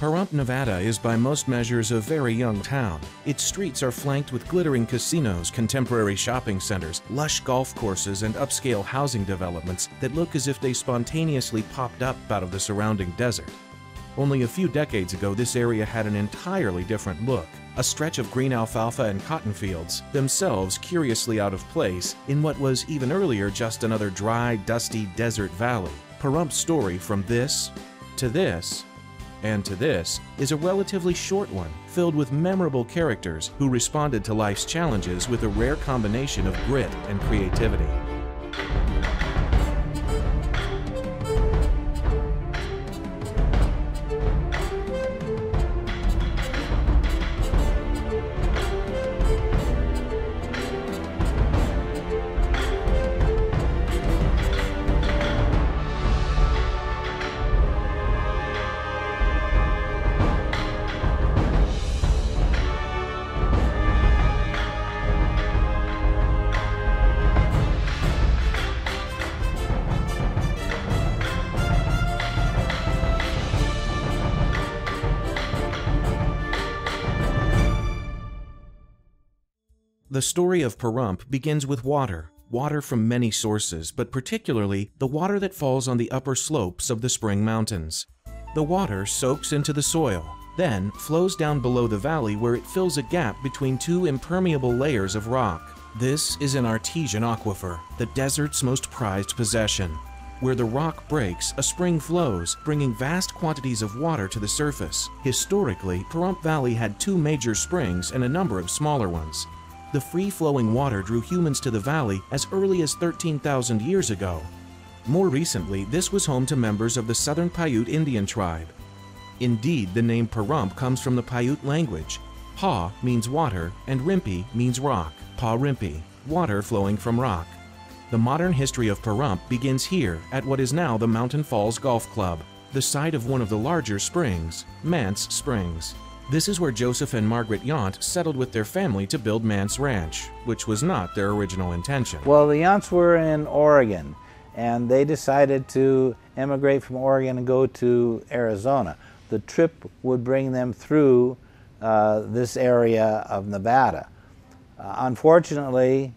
Pahrump, Nevada is by most measures a very young town. Its streets are flanked with glittering casinos, contemporary shopping centers, lush golf courses, and upscale housing developments that look as if they spontaneously popped up out of the surrounding desert. Only a few decades ago, this area had an entirely different look. A stretch of green alfalfa and cotton fields, themselves curiously out of place in what was even earlier just another dry, dusty desert valley. Pahrump's story from this to this and to this is a relatively short one, filled with memorable characters who responded to life's challenges with a rare combination of grit and creativity. The story of Pahrump begins with water from many sources, but particularly the water that falls on the upper slopes of the Spring Mountains. The water soaks into the soil, then flows down below the valley where it fills a gap between two impermeable layers of rock. This is an artesian aquifer, the desert's most prized possession. Where the rock breaks, a spring flows, bringing vast quantities of water to the surface. Historically, Pahrump Valley had two major springs and a number of smaller ones. The free-flowing water drew humans to the valley as early as 13,000 years ago. More recently, this was home to members of the Southern Paiute Indian tribe. Indeed, the name Pahrump comes from the Paiute language. Pa means water, and Rimpi means rock. Pahrumpi, water flowing from rock. The modern history of Pahrump begins here at what is now the Mountain Falls Golf Club, the site of one of the larger springs, Mance Springs. This is where Joseph and Margaret Yount settled with their family to build Mance Ranch, which was not their original intention. Well, the Younts were in Oregon, and they decided to emigrate from Oregon and go to Arizona. The trip would bring them through this area of Nevada. Unfortunately,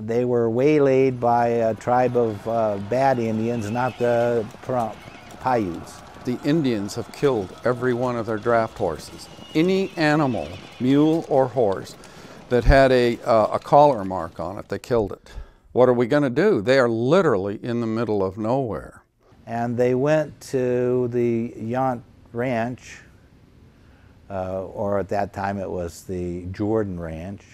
they were waylaid by a tribe of bad Indians, not the Paiutes. The Indians have killed every one of their draft horses. Any animal, mule or horse, that had a collar mark on it, they killed it. What are we going to do? They are literally in the middle of nowhere. And they went to the Yount Ranch, or at that time it was the Jordan Ranch,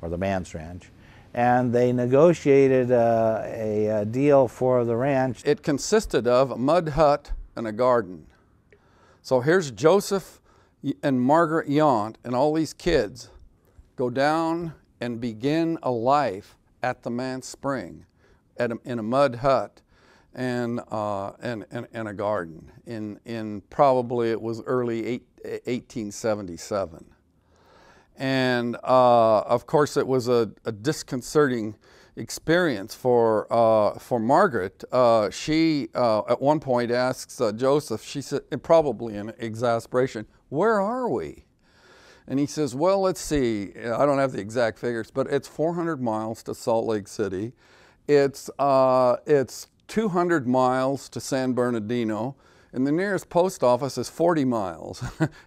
or the Mance Ranch, and they negotiated a deal for the ranch. It consisted of a mud hut and a garden. So here's Joseph and Margaret Yount and all these kids go down and begin a life at the Mance Spring in a mud hut and a garden in probably it was early 1877. And of course it was a disconcerting experience for Margaret. She at one point asks Joseph, she said, probably in exasperation, "Where are we?" And he says, "Well, let's see, I don't have the exact figures, but it's 400 miles to Salt Lake City. It's 200 miles to San Bernardino, and the nearest post office is 40 miles.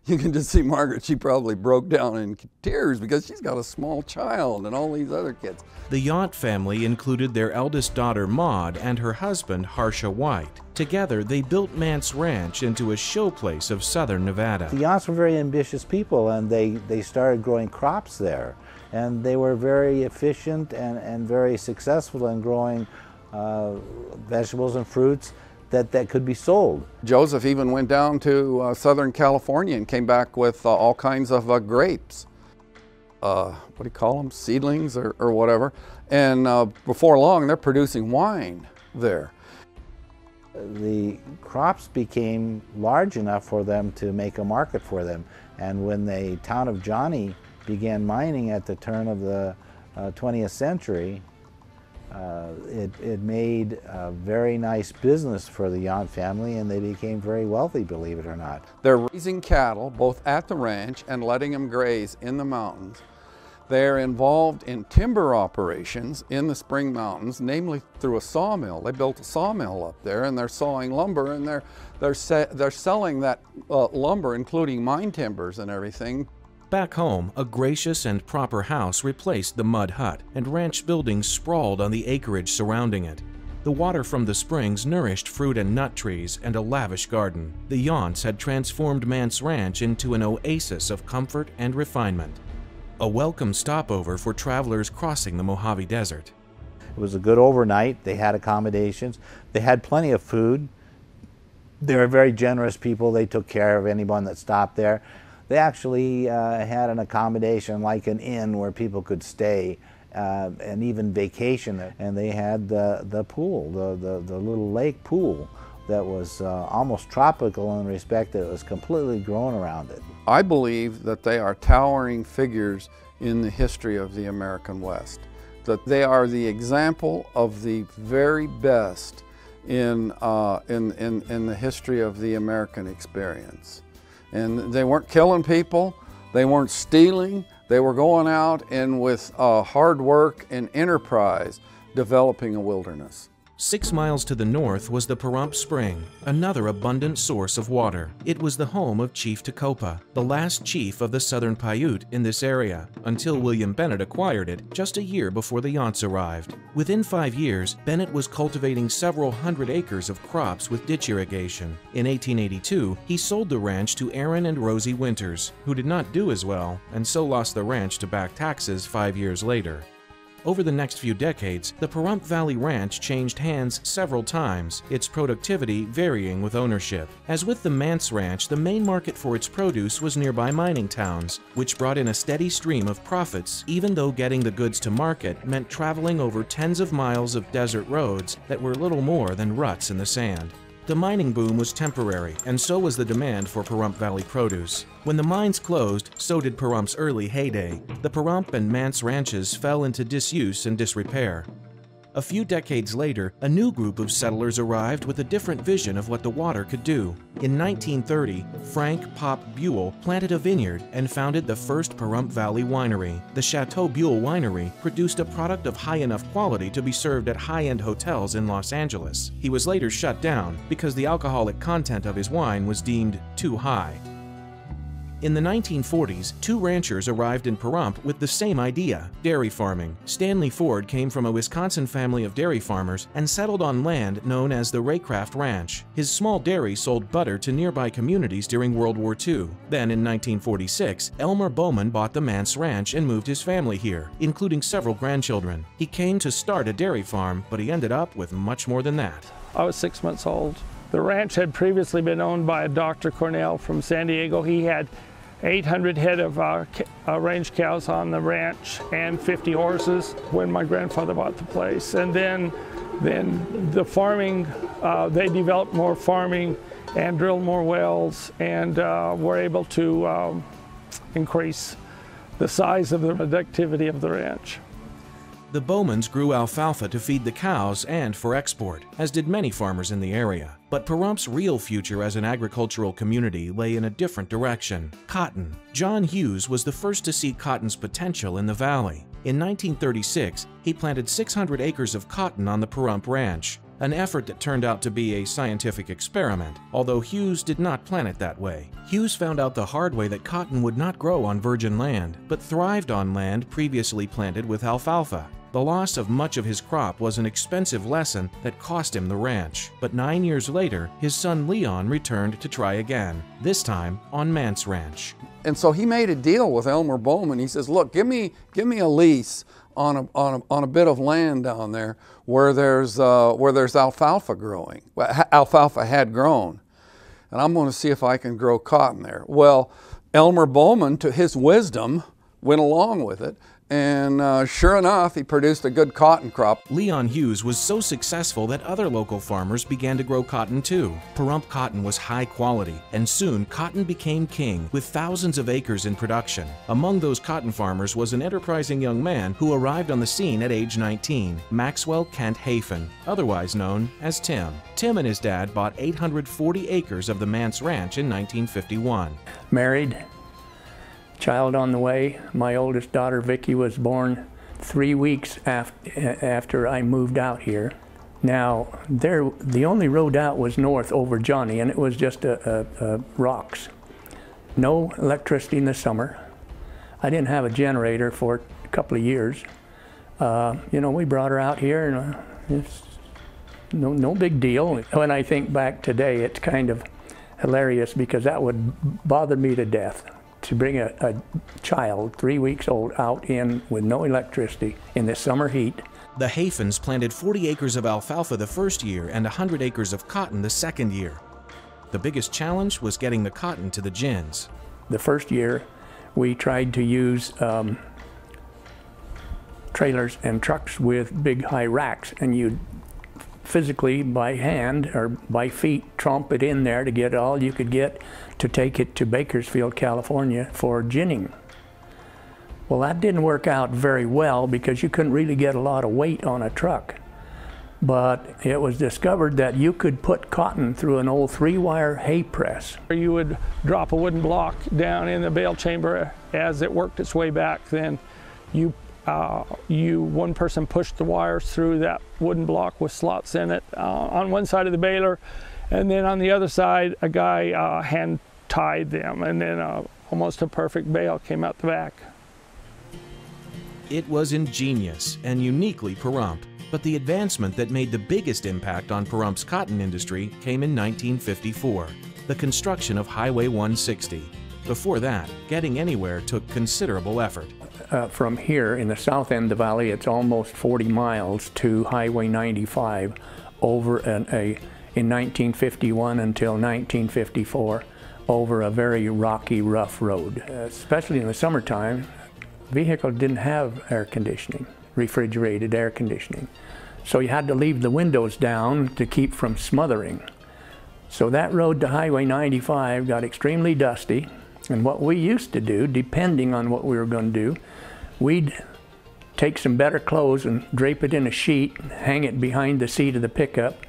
You can just see Margaret, she probably broke down in tears because she's got a small child and all these other kids. The Yount family included their eldest daughter, Maud, and her husband, Harsha White. Together, they built Mance Ranch into a showplace of southern Nevada. The Younts were very ambitious people, and they started growing crops there. And they were very efficient and very successful in growing vegetables and fruits that could be sold. Joseph even went down to Southern California and came back with all kinds of grapes. What do you call them? Seedlings or whatever. And before long, they're producing wine there. The crops became large enough for them to make a market for them. And when the town of Johnny began mining at the turn of the 20th century, It made a very nice business for the Yount family, and they became very wealthy, believe it or not. They're raising cattle both at the ranch and letting them graze in the mountains. They're involved in timber operations in the Spring Mountains, namely through a sawmill. They built a sawmill up there, and they're sawing lumber, and they're selling that lumber, including mine timbers and everything. Back home, a gracious and proper house replaced the mud hut, and ranch buildings sprawled on the acreage surrounding it. The water from the springs nourished fruit and nut trees and a lavish garden. The Younts had transformed Mance Ranch into an oasis of comfort and refinement, a welcome stopover for travelers crossing the Mojave Desert. It was a good overnight. They had accommodations. They had plenty of food. They were very generous people. They took care of anyone that stopped there. They actually had an accommodation like an inn where people could stay and even vacation. And they had the pool, the little lake pool that was almost tropical in respect that it was completely grown around it. I believe that they are towering figures in the history of the American West, that they are the example of the very best in the history of the American experience. And they weren't killing people, they weren't stealing, they were going out and with hard work and enterprise developing a wilderness. 6 miles to the north was the Pahrump Spring, another abundant source of water. It was the home of Chief Tecopa, the last chief of the Southern Paiute in this area, until William Bennett acquired it just a year before the Younts arrived. Within 5 years, Bennett was cultivating several hundred acres of crops with ditch irrigation. In 1882, he sold the ranch to Aaron and Rosie Winters, who did not do as well, and so lost the ranch to back taxes 5 years later. Over the next few decades, the Pahrump Valley Ranch changed hands several times, its productivity varying with ownership. As with the Mance Ranch, the main market for its produce was nearby mining towns, which brought in a steady stream of profits, even though getting the goods to market meant traveling over tens of miles of desert roads that were little more than ruts in the sand. The mining boom was temporary, and so was the demand for Pahrump Valley produce. When the mines closed, so did Pahrump's early heyday. The Pahrump and Mance ranches fell into disuse and disrepair. A few decades later, a new group of settlers arrived with a different vision of what the water could do. In 1930, Frank Pop Buell planted a vineyard and founded the first Pahrump Valley winery. The Chateau Buell Winery produced a product of high enough quality to be served at high-end hotels in Los Angeles. He was later shut down because the alcoholic content of his wine was deemed too high. In the 1940s, two ranchers arrived in Pahrump with the same idea, dairy farming. Stanley Ford came from a Wisconsin family of dairy farmers and settled on land known as the Raycraft Ranch. His small dairy sold butter to nearby communities during World War II. Then in 1946, Elmer Bowman bought the Mance Ranch and moved his family here, including several grandchildren. He came to start a dairy farm, but he ended up with much more than that. I was 6 months old. The ranch had previously been owned by Dr. Cornell from San Diego. He had 800 head of range cows on the ranch and 50 horses when my grandfather bought the place. And then the farming, they developed more farming and drilled more wells and were able to increase the size of the productivity of the ranch. The Bowmans grew alfalfa to feed the cows and for export, as did many farmers in the area. But Pahrump's real future as an agricultural community lay in a different direction: cotton. John Hughes was the first to see cotton's potential in the valley. In 1936, he planted 600 acres of cotton on the Pahrump Ranch, an effort that turned out to be a scientific experiment, although Hughes did not plan it that way. Hughes found out the hard way that cotton would not grow on virgin land, but thrived on land previously planted with alfalfa. The loss of much of his crop was an expensive lesson that cost him the ranch. But 9 years later, his son Leon returned to try again, this time on Mance Ranch. And so he made a deal with Elmer Bowman. He says, look, give me a lease on a bit of land down there where there's alfalfa growing. Alfalfa had grown. And I'm going to see if I can grow cotton there. Well, Elmer Bowman, to his wisdom, went along with it And sure enough, he produced a good cotton crop. Leon Hughes was so successful that other local farmers began to grow cotton too. Pahrump cotton was high quality, and soon cotton became king, with thousands of acres in production. Among those cotton farmers was an enterprising young man who arrived on the scene at age 19, Maxwell Kent Hafen, otherwise known as Tim. Tim and his dad bought 840 acres of the Mance Ranch in 1951. Married. Child on the way. My oldest daughter, Vicki, was born 3 weeks after I moved out here. Now, the only road out was north over Johnny, and it was just rocks. No electricity in the summer. I didn't have a generator for a couple of years. You know, we brought her out here, and it's no big deal. When I think back today, it's kind of hilarious because that would bother me to death. To bring a child 3 weeks old out in with no electricity in the summer heat. The Hafens planted 40 acres of alfalfa the first year and 100 acres of cotton the second year. The biggest challenge was getting the cotton to the gins. The first year we tried to use trailers and trucks with big high racks, and you'd physically by hand or by feet tromp it in there to get all you could get to take it to Bakersfield, California for ginning. Well, that didn't work out very well because you couldn't really get a lot of weight on a truck. But it was discovered that you could put cotton through an old 3-wire hay press. You would drop a wooden block down in the bale chamber. As it worked its way back, then one person pushed the wires through that wooden block with slots in it on one side of the baler, and then on the other side a guy hand tied them, and then almost a perfect bale came out the back. It was ingenious and uniquely Pahrump, but the advancement that made the biggest impact on Pahrump's cotton industry came in 1954, the construction of Highway 160. Before that, getting anywhere took considerable effort. From here in the south end of the valley, it's almost 40 miles to Highway 95 over in 1951 until 1954, over a very rocky, rough road. Especially in the summertime, vehicles didn't have air conditioning, refrigerated air conditioning. So you had to leave the windows down to keep from smothering. So that road to Highway 95 got extremely dusty. And what we used to do, depending on what we were going to do, we'd take some better clothes and drape it in a sheet, hang it behind the seat of the pickup.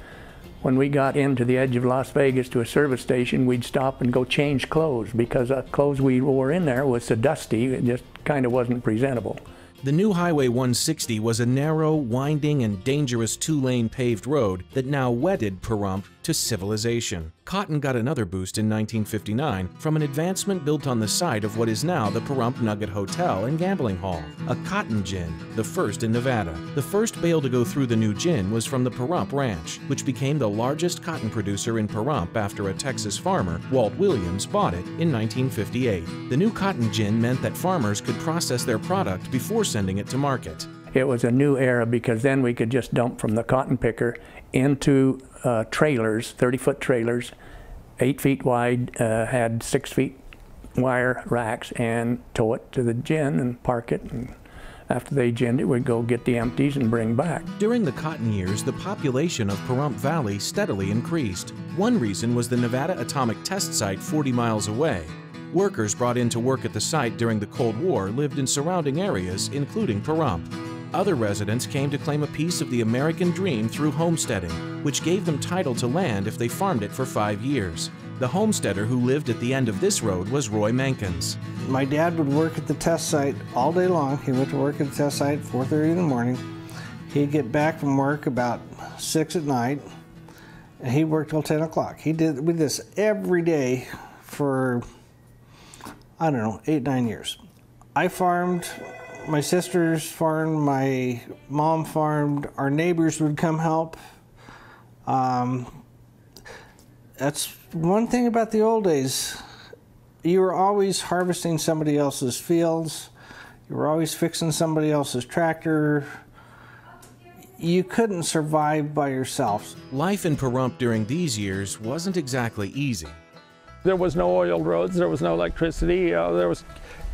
When we got into the edge of Las Vegas to a service station, we'd stop and go change clothes because the clothes we wore in there was so dusty, it just kind of wasn't presentable. The new Highway 160 was a narrow, winding, and dangerous 2-lane paved road that now wedded Pahrump to civilization. Cotton got another boost in 1959 from an advancement built on the site of what is now the Pahrump Nugget Hotel and Gambling Hall, a cotton gin, the first in Nevada. The first bale to go through the new gin was from the Pahrump Ranch, which became the largest cotton producer in Pahrump after a Texas farmer, Walt Williams, bought it in 1958. The new cotton gin meant that farmers could process their product before sending it to market. It was a new era because then we could just dump from the cotton picker into trailers, 30-foot trailers, 8 feet wide, had 6 feet wire racks, and tow it to the gin and park it. And after they ginned it, we'd go get the empties and bring back. During the cotton years, the population of Pahrump Valley steadily increased. One reason was the Nevada Atomic Test Site 40 miles away. Workers brought in to work at the site during the Cold War lived in surrounding areas, including Pahrump. Other residents came to claim a piece of the American dream through homesteading, which gave them title to land if they farmed it for 5 years. The homesteader who lived at the end of this road was Roy Menkins. My dad would work at the test site all day long. He went to work at the test site at 4:30 in the morning. He'd get back from work about 6 at night, and he worked till 10 o'clock. We did this every day for, I don't know, 8-9 years. I farmed, my sisters farmed, my mom farmed, our neighbors would come help. That's one thing about the old days. You were always harvesting somebody else's fields. You were always fixing somebody else's tractor. You couldn't survive by yourself. Life in Pahrump during these years wasn't exactly easy. There was no oiled roads, there was no electricity, there was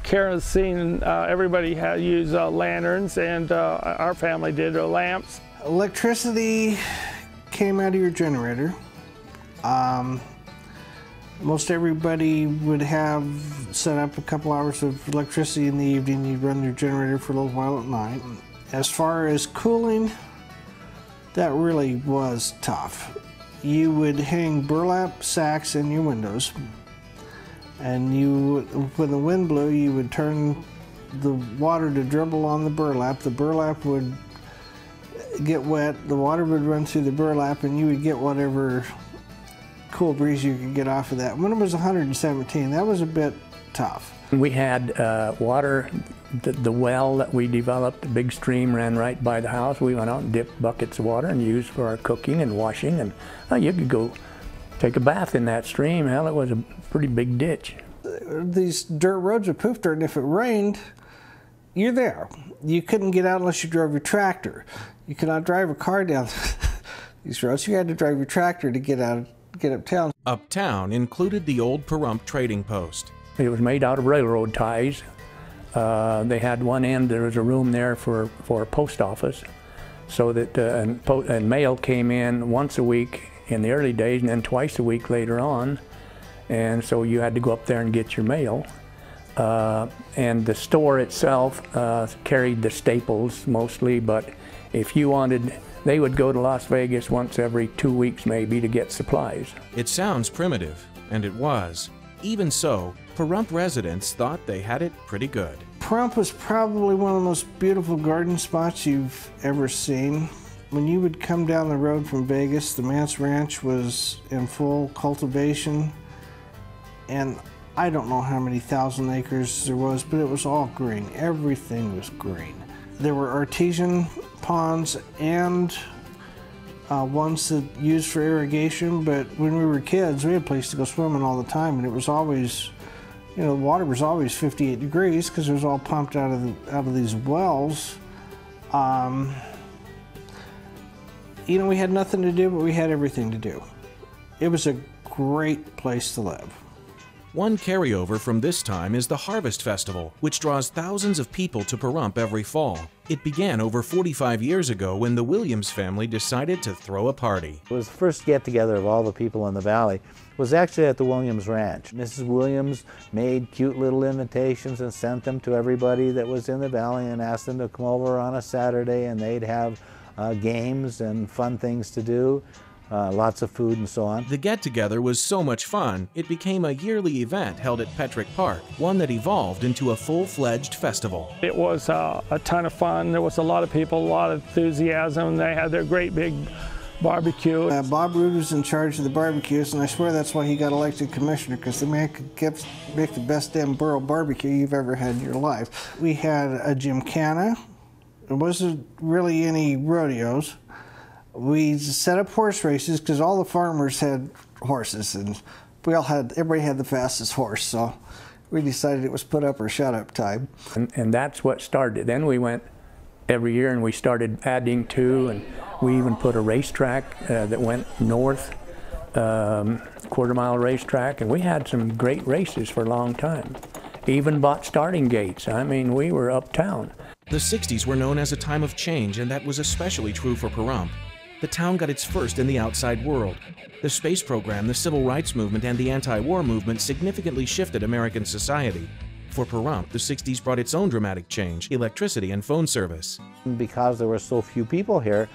kerosene. Everybody had used lanterns, and our family did lamps. Electricity came out of your generator. Most everybody would have set up a couple hours of electricity in the evening. You'd run your generator for a little while at night. As far as cooling, that really was tough. You would hang burlap sacks in your windows, and when the wind blew, you would turn the water to dribble on the burlap. The burlap would get wet, the water would run through the burlap, and you would get whatever cool breeze you could get off of that. When it was 117, that was a bit tough. We had water, the well that we developed, a big stream ran right by the house. We went out and dipped buckets of water and used for our cooking and washing, and you could go take a bath in that stream. Hell, it was a pretty big ditch. These dirt roads are poof dirt, and if it rained, you're there. You couldn't get out unless you drove your tractor. You could not drive a car down these roads. You had to drive your tractor to get uptown. Uptown included the old Pahrump trading post. It was made out of railroad ties. They had one end, there was a room there for a post office, so that and mail came in once a week in the early days, and then twice a week later on. And so you had to go up there and get your mail. And the store itself carried the staples mostly, but if you wanted, they would go to Las Vegas once every 2 weeks maybe to get supplies. It sounds primitive, and it was. Even so, Pahrump residents thought they had it pretty good. Pahrump was probably one of the most beautiful garden spots you've ever seen. When you would come down the road from Vegas, the Mance Ranch was in full cultivation, and I don't know how many thousand acres there was, but it was all green. Everything was green. There were artesian ponds and ones that used for irrigation, but when we were kids, we had a place to go swimming all the time, and it was always, the water was always 58 degrees because it was all pumped out of these wells. We had nothing to do, but we had everything to do. It was a great place to live. One carryover from this time is the Harvest Festival, which draws thousands of people to Pahrump every fall. It began over 45 years ago when the Williams family decided to throw a party. It was the first get-together of all the people in the valley. It was actually at the Williams Ranch. Mrs. Williams made cute little invitations and sent them to everybody that was in the valley and asked them to come over on a Saturday, and they'd have games and fun things to do. Lots of food and so on. The get-together was so much fun, it became a yearly event held at Petrick Park, one that evolved into a full-fledged festival. It was a ton of fun. There was a lot of people, a lot of enthusiasm. They had their great big barbecue. Bob Roode was in charge of the barbecues, and I swear that's why he got elected commissioner, because the man could make the best damn burro barbecue you've ever had in your life. We had a gymkhana. There wasn't really any rodeos. We set up horse races because all the farmers had horses, and everybody had the fastest horse, so we decided it was put up or shut up time. And that's what started. Then we went every year and we started adding to, and we even put a racetrack that went north, quarter-mile racetrack, and we had some great races for a long time. Even bought starting gates. I mean, we were uptown. The 60s were known as a time of change, and that was especially true for Pahrump. The town got its first in the outside world. The space program, the civil rights movement, and the anti-war movement significantly shifted American society. For Pahrump, the 60s brought its own dramatic change: electricity and phone service. Because there were so few people here,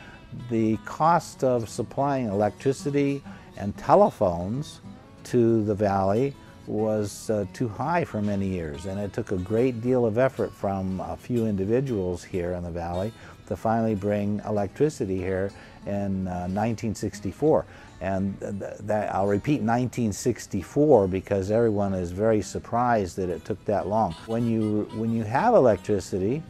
the cost of supplying electricity and telephones to the valley was too high for many years, and it took a great deal of effort from a few individuals here in the valley to finally bring electricity here in 1964. And I'll repeat 1964 because everyone is very surprised that it took that long. When you have electricity,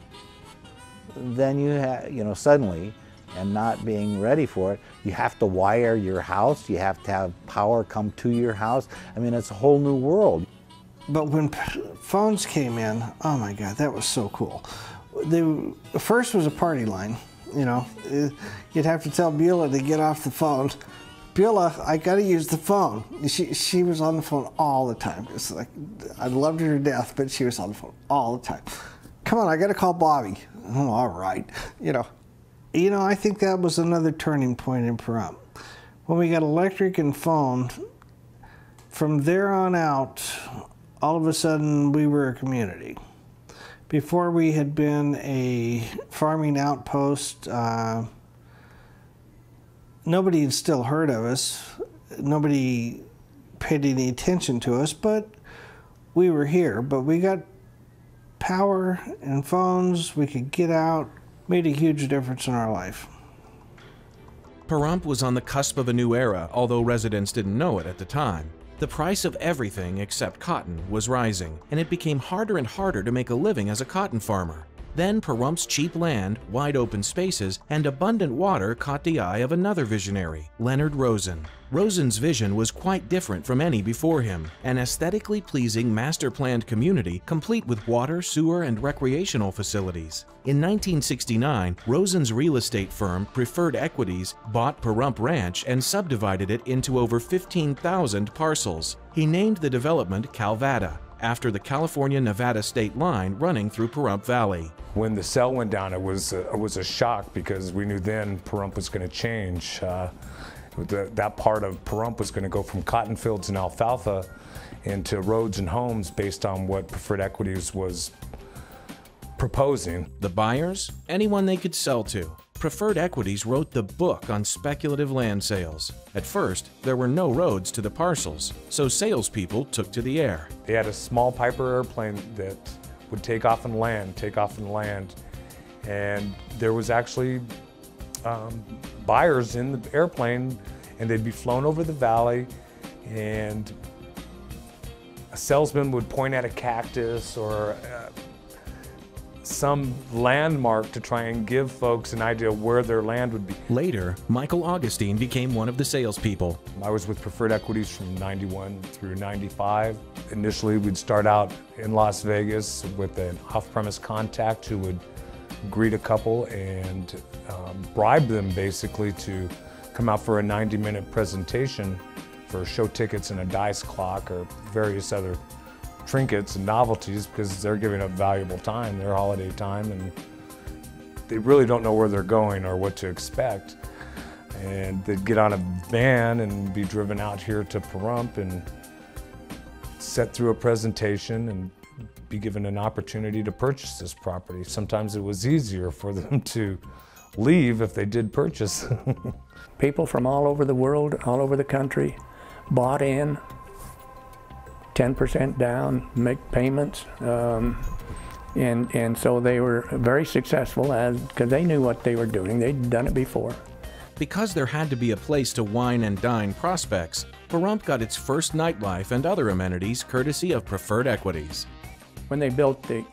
then suddenly, and not being ready for it, you have to wire your house, you have to have power come to your house. I mean, it's a whole new world. But when phones came in, oh my God, that was so cool. The first was a party line. You'd have to tell Beulah to get off the phone. Beulah, I got to use the phone. She was on the phone all the time. It's like, I loved her to death, but she was on the phone all the time. Come on, I got to call Bobby. Oh, all right. You know, I think that was another turning point in Pahrump. When we got electric and phone, from there on out, all of a sudden we were a community. Before we had been a farming outpost, nobody had still heard of us. Nobody paid any attention to us, but we were here. But we got power and phones. We could get out. Made a huge difference in our life. Pahrump was on the cusp of a new era, although residents didn't know it at the time. The price of everything except cotton was rising, and it became harder and harder to make a living as a cotton farmer. Then Pahrump's cheap land, wide open spaces, and abundant water caught the eye of another visionary, Leonard Rosen. Rosen's vision was quite different from any before him, an aesthetically pleasing master-planned community complete with water, sewer, and recreational facilities. In 1969, Rosen's real estate firm, Preferred Equities, bought Pahrump Ranch and subdivided it into over 15,000 parcels. He named the development Calvada, after the California-Nevada state line running through Pahrump Valley. When the sale went down, it was a shock because we knew then Pahrump was going to change. That part of Pahrump was going to go from cotton fields and alfalfa into roads and homes based on what Preferred Equities was proposing. The buyers? Anyone they could sell to. Preferred Equities wrote the book on speculative land sales. At first, there were no roads to the parcels, so salespeople took to the air. They had a small Piper airplane that would take off and land, and there was actually buyers in the airplane, and they'd be flown over the valley, and a salesman would point at a cactus or some landmark to try and give folks an idea of where their land would be. Later, Michael Augustine became one of the salespeople. I was with Preferred Equities from 91 through 95. Initially, we'd start out in Las Vegas with an off-premise contact who would greet a couple and bribe them basically to come out for a 90-minute presentation for show tickets and a dice clock or various other trinkets and novelties, because they're giving up valuable time, their holiday time, and they really don't know where they're going or what to expect. And they'd get on a van and be driven out here to Pahrump and set through a presentation and be given an opportunity to purchase this property. Sometimes it was easier for them to leave if they did purchase. People from all over the world, all over the country, bought in, 10% down, make payments, and so they were very successful because they knew what they were doing. They'd done it before. Because there had to be a place to wine and dine prospects, Pahrump got its first nightlife and other amenities courtesy of Preferred Equities. When they built the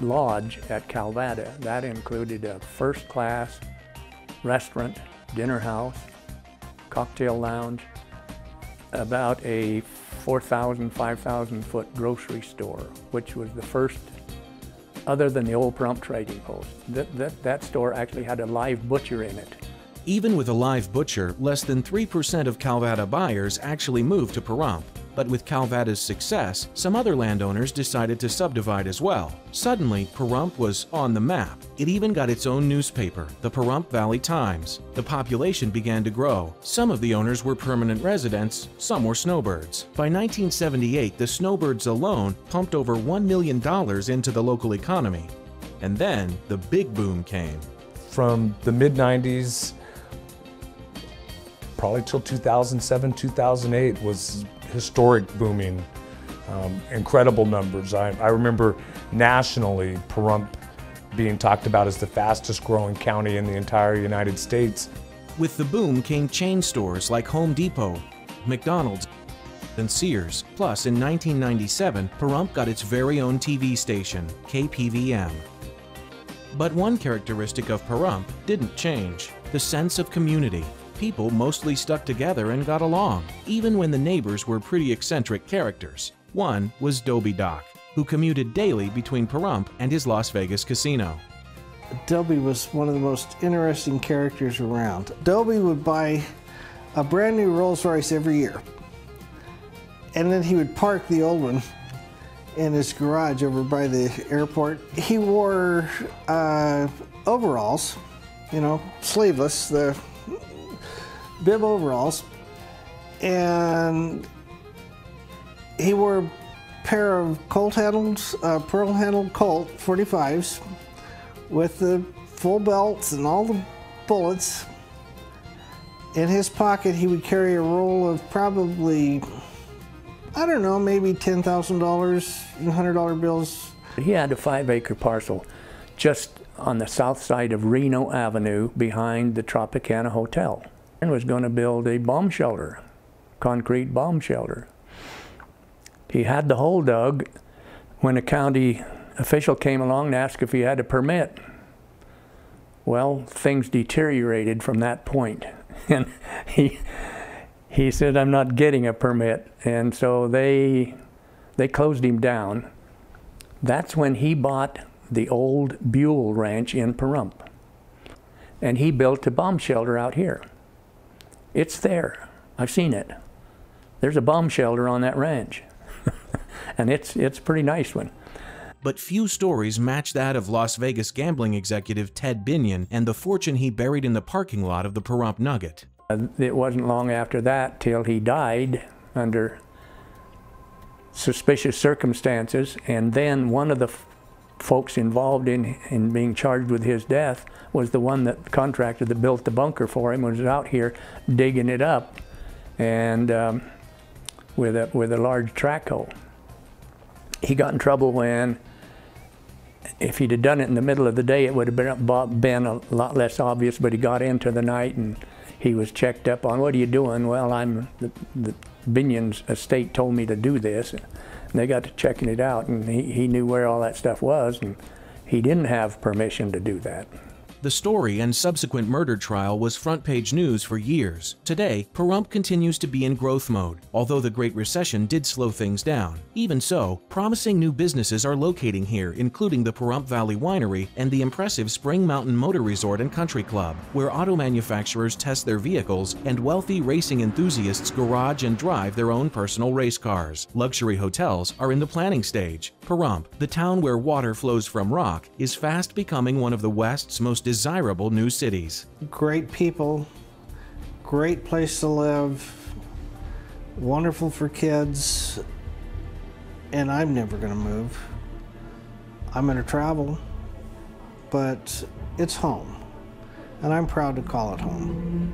lodge at Calvada, that included a first-class restaurant, dinner house, cocktail lounge, about a 4,000, 5,000 foot grocery store, which was the first, other than the old Pahrump trading post. That store actually had a live butcher in it. Even with a live butcher, less than 3% of Calvada buyers actually moved to Pahrump. But with Calvada's success, some other landowners decided to subdivide as well. Suddenly, Pahrump was on the map. It even got its own newspaper, the Pahrump Valley Times. The population began to grow. Some of the owners were permanent residents, some were snowbirds. By 1978, the snowbirds alone pumped over $1 million into the local economy. And then, the big boom came. From the mid-90s, probably till 2007, 2008 was historic booming, incredible numbers. I remember nationally Pahrump being talked about as the fastest growing county in the entire United States. With the boom came chain stores like Home Depot, McDonald's, and Sears. Plus, in 1997, Pahrump got its very own TV station, KPVM. But one characteristic of Pahrump didn't change: the sense of community. People mostly stuck together and got along, even when the neighbors were pretty eccentric characters. One was Dobie Doc, who commuted daily between Pahrump and his Las Vegas casino. Dobie was one of the most interesting characters around. Dobie would buy a brand new Rolls Royce every year. And then he would park the old one in his garage over by the airport. He wore overalls, you know, sleeveless, the bib overalls, and he wore a pair of pearl-handled Colt 45s with the full belts and all the bullets. In his pocket, he would carry a roll of probably, I don't know, maybe $10,000 in $100 bills. He had a 5-acre parcel just on the south side of Reno Avenue behind the Tropicana Hotel, and was going to build a bomb shelter, concrete bomb shelter. He had the hole dug when a county official came along and asked if he had a permit. Well, things deteriorated from that point, and he said, "I'm not getting a permit," and so they closed him down. That's when he bought the old Buell Ranch in Pahrump, and he built a bomb shelter out here. It's there. I've seen it. There's a bomb shelter on that ranch, and it's a pretty nice one. But few stories match that of Las Vegas gambling executive Ted Binion and the fortune he buried in the parking lot of the Pahrump Nugget. It wasn't long after that till he died under suspicious circumstances, and then one of the folks involved in being charged with his death was the one that contractor that built the bunker for him, was out here digging it up, and with a large track hoe. He got in trouble when, if he'd have done it in the middle of the day, it would have been a lot less obvious, but he got into the night and he was checked up on, "What are you doing?" "Well, the Binion's estate told me to do this." And they got to checking it out, and he knew where all that stuff was, and he didn't have permission to do that. The story and subsequent murder trial was front-page news for years. Today, Pahrump continues to be in growth mode, although the Great Recession did slow things down. Even so, promising new businesses are locating here, including the Pahrump Valley Winery and the impressive Spring Mountain Motor Resort and Country Club, where auto manufacturers test their vehicles and wealthy racing enthusiasts garage and drive their own personal race cars. Luxury hotels are in the planning stage. Pahrump, the town where water flows from rock, is fast becoming one of the West's most desirable new cities. Great people, great place to live, wonderful for kids, and I'm never going to move. I'm going to travel, but it's home, and I'm proud to call it home.